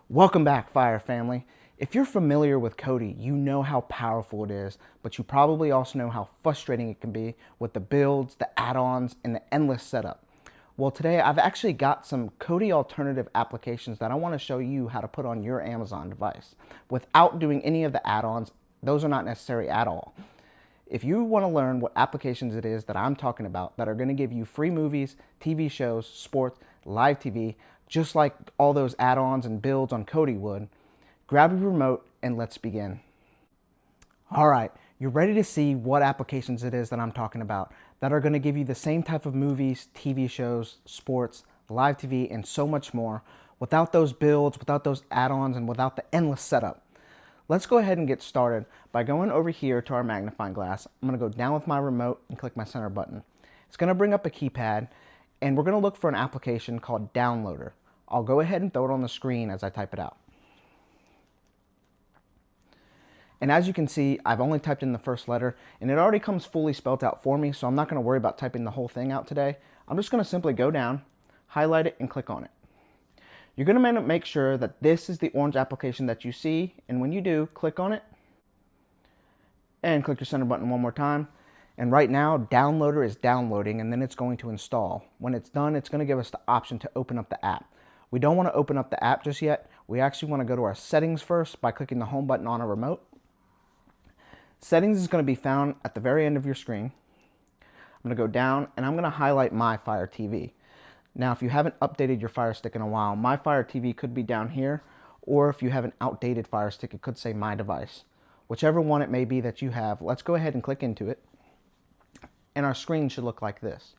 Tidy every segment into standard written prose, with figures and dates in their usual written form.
Welcome back, Fire family. If you're familiar with Kodi, you know how powerful it is, but you probably also know how frustrating it can be with the builds, the add-ons, and the endless setup. Well, today I've actually got some Kodi alternative applications that I want to show you how to put on your Amazon device without doing any of the add-ons. Those are not necessary at all. If you want to learn what applications it is that I'm talking about that are going to give you free movies, TV shows, sports, live TV, just like all those add-ons and builds on Kodi would, grab your remote and let's begin. All right, you're ready to see what applications it is that I'm talking about that are going to give you the same type of movies, TV shows, sports, live TV, and so much more without those builds, without those add-ons, and without the endless setup. Let's go ahead and get started by going over here to our magnifying glass. I'm going to go down with my remote and click my center button. It's going to bring up a keypad, and we're going to look for an application called Downloader. I'll go ahead and throw it on the screen as I type it out. And as you can see, I've only typed in the first letter, and it already comes fully spelled out for me, so I'm not going to worry about typing the whole thing out today. I'm just going to simply go down, highlight it, and click on it. You're going to make sure that this is the orange application that you see, and when you do, click on it, and click your center button one more time. And right now, Downloader is downloading, and then it's going to install. When it's done, it's going to give us the option to open up the app. We don't want to open up the app just yet. We actually want to go to our settings first by clicking the home button on our remote. Settings is going to be found at the very end of your screen. I'm going to go down, and I'm going to highlight My Fire TV. Now, if you haven't updated your Fire Stick in a while, My Fire TV could be down here, or if you have an outdated Fire Stick, it could say My Device. Whichever one it may be that you have, let's go ahead and click into it. And our screen should look like this.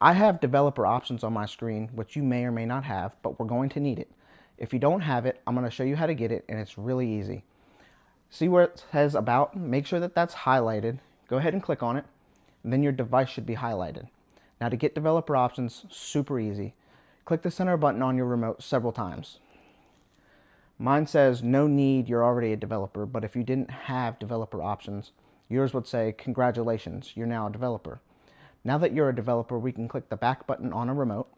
I have developer options on my screen, which you may or may not have, but we're going to need it. If you don't have it, I'm going to show you how to get it, and it's really easy. See where it says About? Make sure that that's highlighted. Go ahead and click on it, and then your device should be highlighted. Now to get developer options, super easy. Click the center button on your remote several times. Mine says no need, you're already a developer, but if you didn't have developer options, yours would say congratulations, you're now a developer. Now that you're a developer, we can click the back button on a remote.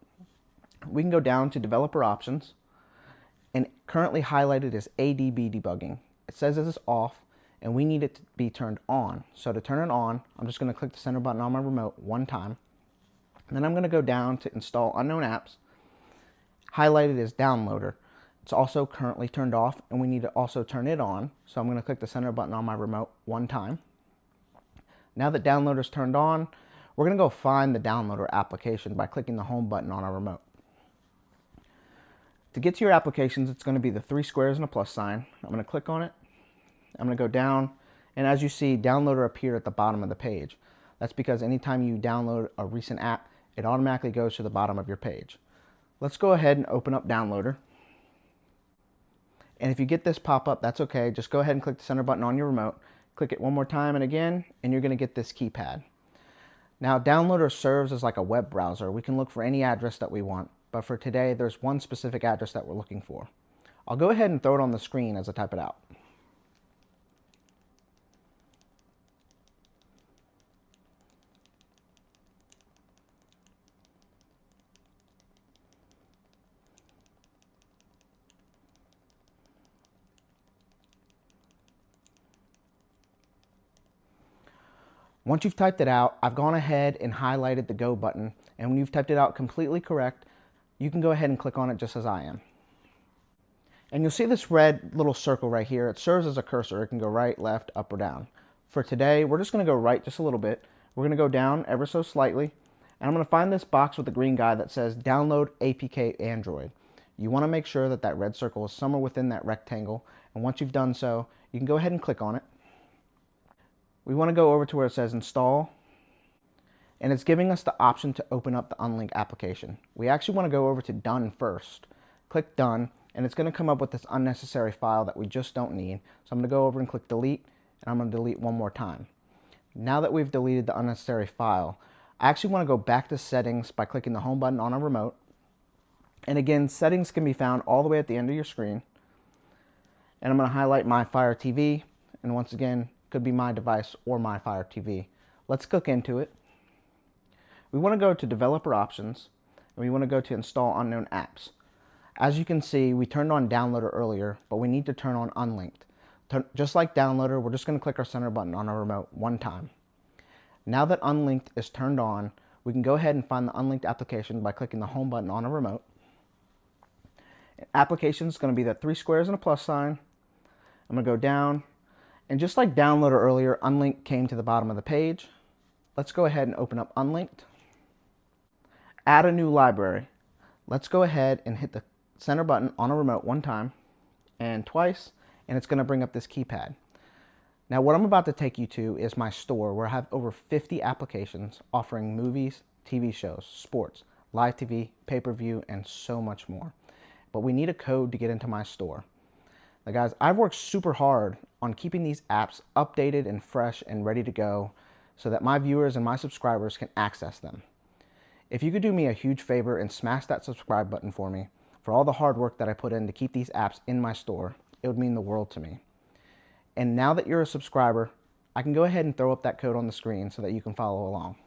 We can go down to developer options, and currently highlighted is ADB debugging. It says this is off, and we need it to be turned on. So to turn it on, I'm just going to click the center button on my remote one time. And then I'm going to go down to install unknown apps. Highlighted is Downloader. It's also currently turned off, and we need to also turn it on. So I'm going to click the center button on my remote one time. Now that Downloader is turned on, we're going to go find the Downloader application by clicking the home button on our remote. To get to your applications, it's going to be the 3 squares and a plus sign. I'm going to click on it. I'm going to go down, and as you see, Downloader appeared at the bottom of the page. That's because anytime you download a recent app, it automatically goes to the bottom of your page. Let's go ahead and open up Downloader. And if you get this pop up, that's okay. Just go ahead and click the center button on your remote. Click it one more time and again, and you're going to get this keypad. Now, Downloader serves as like a web browser. We can look for any address that we want, but for today, there's one specific address that we're looking for. I'll go ahead and throw it on the screen as I type it out. Once you've typed it out, I've gone ahead and highlighted the Go button, and when you've typed it out completely correct, you can go ahead and click on it just as I am. And you'll see this red little circle right here. It serves as a cursor. It can go right, left, up, or down. For today, we're just going to go right just a little bit. We're going to go down ever so slightly, and I'm going to find this box with the green guy that says Download APK Android. You want to make sure that that red circle is somewhere within that rectangle, and once you've done so, you can go ahead and click on it. We want to go over to where it says Install, and it's giving us the option to open up the unlinked application. We actually want to go over to Done first. Click Done, and it's going to come up with this unnecessary file that we just don't need. So I'm going to go over and click Delete, and I'm going to delete one more time. Now that we've deleted the unnecessary file, I actually want to go back to Settings by clicking the home button on our remote. And again, Settings can be found all the way at the end of your screen. And I'm going to highlight My Fire TV, and once again, could be My Device or My Fire TV. Let's click into it. We want to go to Developer Options, and we want to go to Install Unknown Apps. As you can see, we turned on Downloader earlier, but we need to turn on Unlinked. Just like Downloader, we're just going to click our center button on our remote one time. Now that Unlinked is turned on, we can go ahead and find the Unlinked application by clicking the Home button on our remote. Application is going to be the 3 squares and a plus sign. I'm going to go down, and just like Downloader earlier, Unlinked came to the bottom of the page. Let's go ahead and open up Unlinked. Add a new library. Let's go ahead and hit the center button on a remote one time and twice, and it's going to bring up this keypad. Now what I'm about to take you to is my store where I have over 50 applications offering movies, TV shows, sports, live TV, pay-per-view, and so much more. But we need a code to get into my store. Now guys, I've worked super hard on keeping these apps updated and fresh and ready to go so that my viewers and my subscribers can access them. If you could do me a huge favor and smash that subscribe button for me, for all the hard work that I put in to keep these apps in my store, it would mean the world to me. And now that you're a subscriber, I can go ahead and throw up that code on the screen so that you can follow along.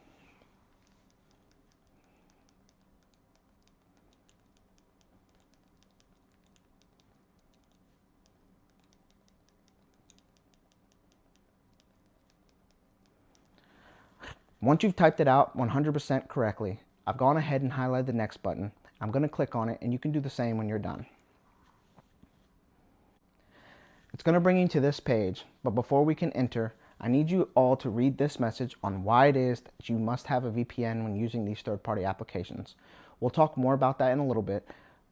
Once you've typed it out 100% correctly, I've gone ahead and highlighted the next button. I'm going to click on it, and you can do the same when you're done. It's going to bring you to this page, but before we can enter, I need you all to read this message on why it is that you must have a VPN when using these third-party applications. We'll talk more about that in a little bit,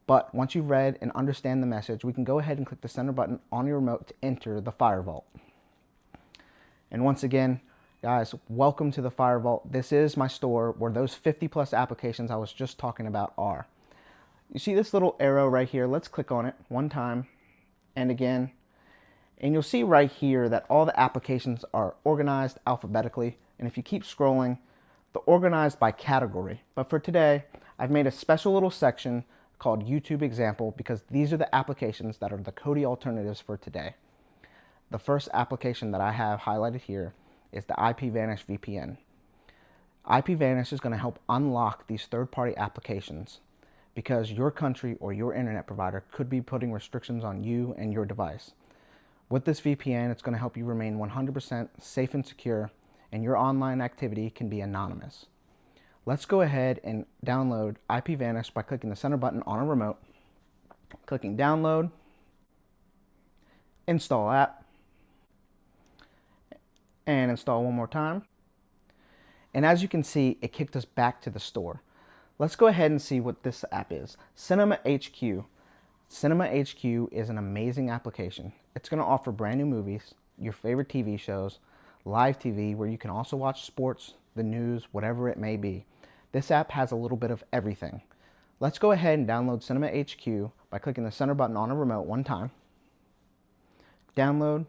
but once you've read and understand the message, we can go ahead and click the center button on your remote to enter the Fire Vault. And once again, guys, welcome to the Fire Vault. This is my store where those 50 plus applications I was just talking about are. You see this little arrow right here? Let's click on it one time and again. And you'll see right here that all the applications are organized alphabetically. And if you keep scrolling, they're organized by category. But for today, I've made a special little section called YouTube Example because these are the applications that are the Kodi alternatives for today. The first application that I have highlighted here is the IPVanish VPN. IPVanish is going to help unlock these third-party applications because your country or your internet provider could be putting restrictions on you and your device. With this VPN, it's going to help you remain 100% safe and secure, and your online activity can be anonymous. Let's go ahead and download IPVanish by clicking the center button on a remote, clicking download, install app, and install one more time. And as you can see, it kicked us back to the store. Let's go ahead and see what this app is. Cinema HQ. Cinema HQ is an amazing application. It's going to offer brand new movies, your favorite TV shows, live TV where you can also watch sports, the news, whatever it may be. This app has a little bit of everything. Let's go ahead and download Cinema HQ by clicking the center button on a remote one time. Download,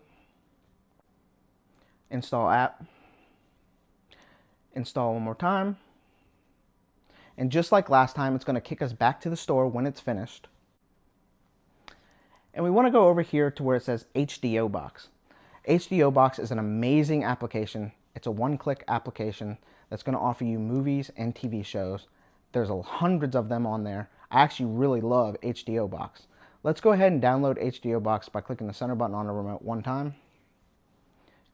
install app, install one more time. And just like last time, it's going to kick us back to the store when it's finished. And we want to go over here to where it says HDO Box. HDO Box is an amazing application. It's a one-click application that's going to offer you movies and TV shows. There's hundreds of them on there. I actually really love HDO Box. Let's go ahead and download HDO Box by clicking the center button on the remote one time.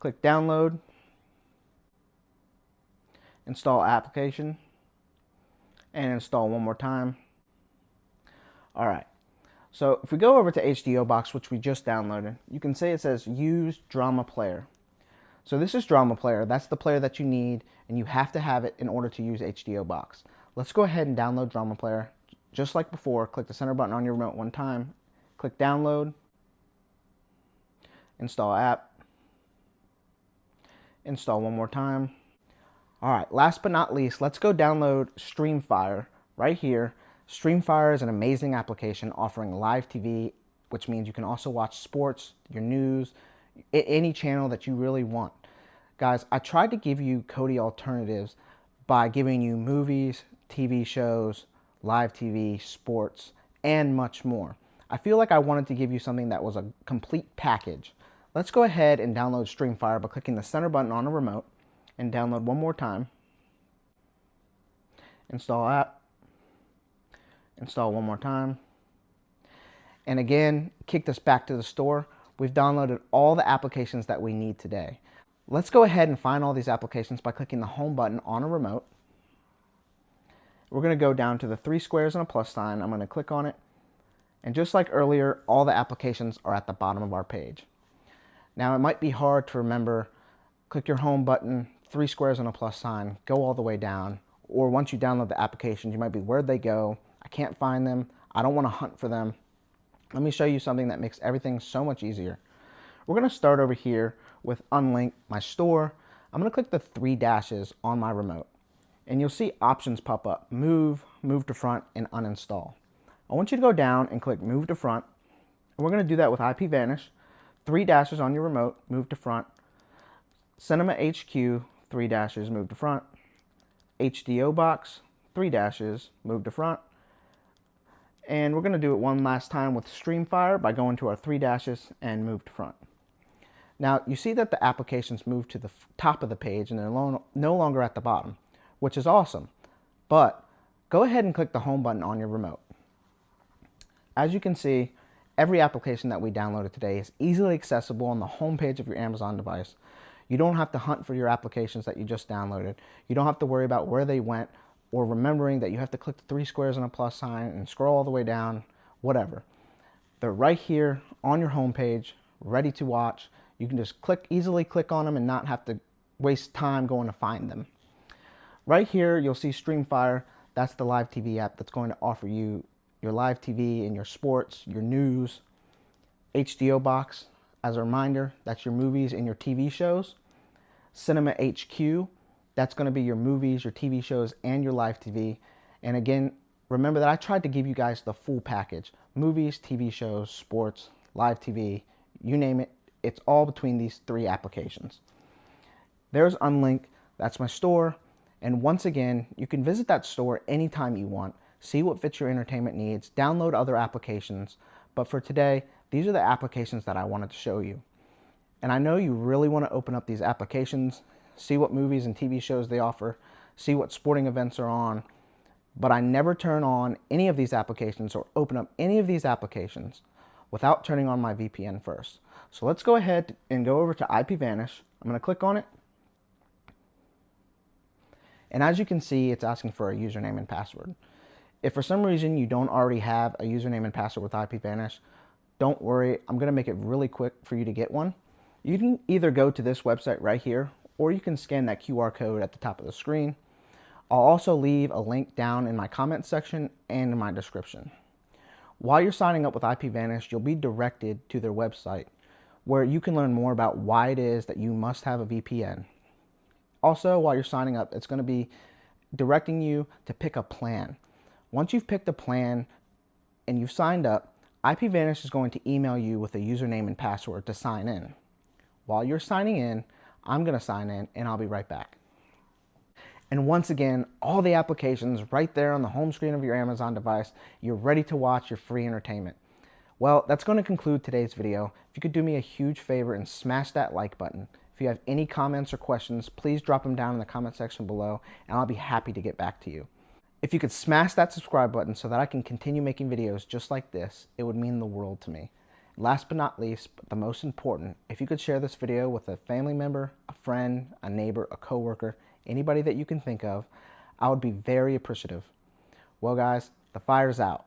Click download, install application, and install one more time. All right. So if we go over to HDO Box, which we just downloaded, you can see it says use drama player. So this is drama player. That's the player that you need, and you have to have it in order to use HDO Box. Let's go ahead and download drama player. Just like before, click the center button on your remote one time, click download, install app, install one more time. All right, last but not least, let's go download Streamfire right here. Streamfire is an amazing application offering live TV, which means you can also watch sports, your news, any channel that you really want. Guys, I tried to give you Kodi alternatives by giving you movies, TV shows, live TV, sports, and much more. I feel like I wanted to give you something that was a complete package. Let's go ahead and download Streamfire by clicking the center button on a remote and download one more time. Install app. Install one more time. and again, kicked us back to the store. We've downloaded all the applications that we need today. Let's go ahead and find all these applications by clicking the home button on a remote. We're going to go down to the 3 squares and a plus sign. I'm going to click on it. And just like earlier, all the applications are at the bottom of our page. Now, it might be hard to remember. Click your home button, 3 squares and a plus sign, go all the way down. Or once you download the applications, you might be, where'd they go? I can't find them. I don't want to hunt for them. Let me show you something that makes everything so much easier. We're going to start over here with unlink my store. I'm going to click the 3 dashes on my remote. And you'll see options pop up, move, move to front, and uninstall. I want you to go down and click move to front. And we're going to do that with IPVanish. 3 dashes on your remote, move to front. Cinema HQ, 3 dashes, move to front. HDO box, 3 dashes, move to front. And we're going to do it one last time with Streamfire by going to our 3 dashes and move to front. Now, you see that the applications move to the top of the page and they're no longer at the bottom, which is awesome. But go ahead and click the home button on your remote. As you can see, every application that we downloaded today is easily accessible on the home page of your Amazon device. You don't have to hunt for your applications that you just downloaded. You don't have to worry about where they went or remembering that you have to click the 3 squares and a plus sign and scroll all the way down, whatever. They're right here on your home page, ready to watch. You can just easily click on them and not have to waste time going to find them. Right here, you'll see Streamfire. That's the live TV app that's going to offer you your live TV and your sports, your news. HDO box, as a reminder, that's your movies and your TV shows. Cinema HQ, that's going to be your movies, your TV shows, and your live TV. And again, remember that I tried to give you guys the full package. Movies, TV shows, sports, live TV, you name it. It's all between these 3 applications. There's Unlink, that's my store. And once again, you can visit that store anytime you want, see what fits your entertainment needs, download other applications. But for today, these are the applications that I wanted to show you. And I know you really want to open up these applications, see what movies and TV shows they offer, see what sporting events are on, but I never turn on any of these applications or open up any of these applications without turning on my VPN first. So let's go ahead and go over to IPVanish. I'm going to click on it. And as you can see, it's asking for a username and password. If for some reason you don't already have a username and password with IPVanish, don't worry, I'm going to make it really quick for you to get one. You can either go to this website right here, or you can scan that QR code at the top of the screen. I'll also leave a link down in my comments section and in my description. While you're signing up with IPVanish, you'll be directed to their website where you can learn more about why it is that you must have a VPN. Also, while you're signing up, it's going to be directing you to pick a plan. Once you've picked a plan and you've signed up, IPVanish is going to email you with a username and password to sign in. While you're signing in, I'm going to sign in and I'll be right back. And once again, all the applications right there on the home screen of your Amazon device, you're ready to watch your free entertainment. Well, that's going to conclude today's video. If you could do me a huge favor and smash that like button. If you have any comments or questions, please drop them down in the comment section below and I'll be happy to get back to you. If you could smash that subscribe button so that I can continue making videos just like this, it would mean the world to me. Last but not least, but the most important, if you could share this video with a family member, a friend, a neighbor, a coworker, anybody that you can think of, I would be very appreciative. Well guys, the fire's out.